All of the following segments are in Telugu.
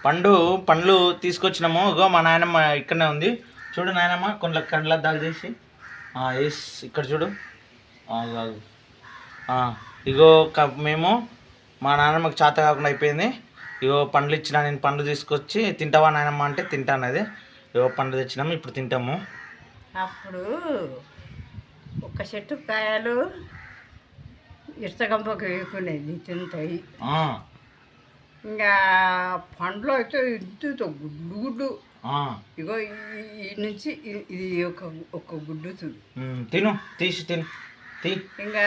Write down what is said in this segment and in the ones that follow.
పండ్లు తీసుకొచ్చినాము. ఇగో మా నాయనమ్మ ఇక్కడనే ఉంది. చూడు నాయనమ్మ కొన్ని కండ్ల దాలు చేసి ఎస్ ఇక్కడ చూడు. ఇగో మేము మా నాయనమ్మకి చేత కాకుండా అయిపోయింది. ఇగో పండ్లు ఇచ్చిన, నేను పండ్లు తీసుకొచ్చి తింటావా నాయనమ్మ అంటే తింటాను. అది ఇగో పండ్లు తెచ్చినాము, ఇప్పుడు తింటాము. అప్పుడు ఒక చెట్టు కాయలు ఇష్టగంపకు వేసుకునేది తింటాయి. ఇంకా పండ్లు అయితే ఇంత గుడ్డు ఇగో ఈ నుంచి ఇది ఒక గుడ్డు తిను తీసి తిను. ఇంకా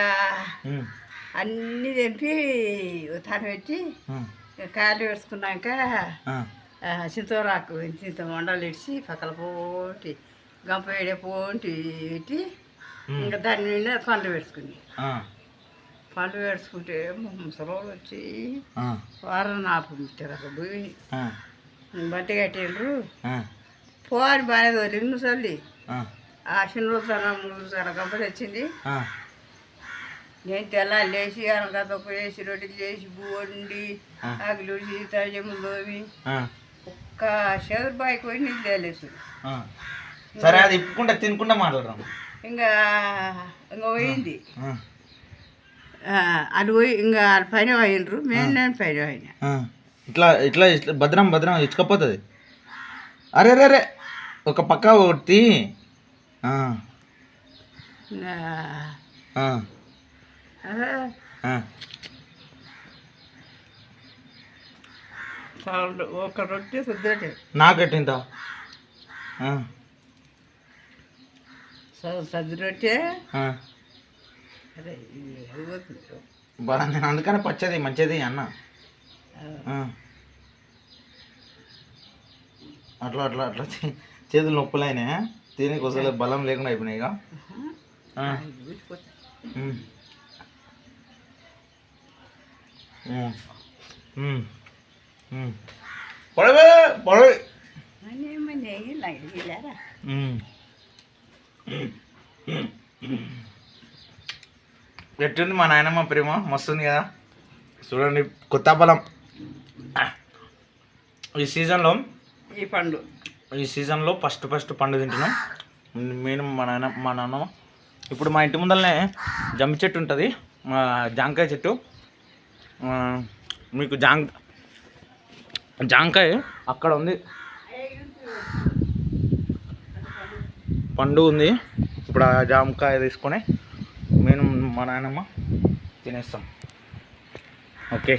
అన్నీ తెంపి తను పెట్టి కాయలు వేసుకున్నాక చింతరాకు ఇంత వండలు ఇడిచి పక్కల పోటీ గంప వేడే పోటీ పెట్టి ఇంకా దాని మీద పండ్లు వేసుకుని పండ్లు వేసుకుంటే ముసలోళ్ళు వచ్చి వారం నాపుతారు అక్కడ పోయి బట్టి కట్టిండ్రు పోని బాగానే దొరికి ముసలి ఆ చిన్న తన గంప తెచ్చింది. నేను తెల్లారి లేచి అనగత వేసి రొట్టెలు చేసి వండి ఆకులు తజములు దోవి ఒక్క చదురుబాయికి పోయి నీళ్ళు తేలేసు. సరే అది ఇప్పుకుంటా తినకుండా మాట్లాడదాం. ఇంకా పోయింది అది పోయి ఇంకా పైన పోయినరు. నేను పైన పోయినా. ఇట్లా ఇట్లా భద్రం ఇచ్చుకపోతుంది. అరే రే ఒక పక్క కొట్టి ఒక రొట్టె సుద్దరొట్టె నాకెట్టింత సజ్జి రొట్టె. నేను అందుకనే పచ్చది మంచిది అన్న. అట్లా అట్లా అట్లా చేతులు నొప్పులైనా తినే కోసం బలం లేకుండా అయిపోయినాయి. ఇక ఎట్టుంది మా నాయనమ్మ ప్రేమ? మస్తుంది కదా. చూడండి కొత్త బలం ఈ సీజన్లో ఫస్ట్ పండు తింటున్నాం నేను మా నాన్న. ఇప్పుడు మా ఇంటి ముందరనే జమ్మి చెట్టు ఉంటుంది, జాంకాయ చెట్టు. మీకు జాంకాయ అక్కడ ఉంది, పండు ఉంది. ఇప్పుడు ఆ జామకాయ తీసుకొని నేను మా నాయనమ్మ తినేస్తాం. ఓకే.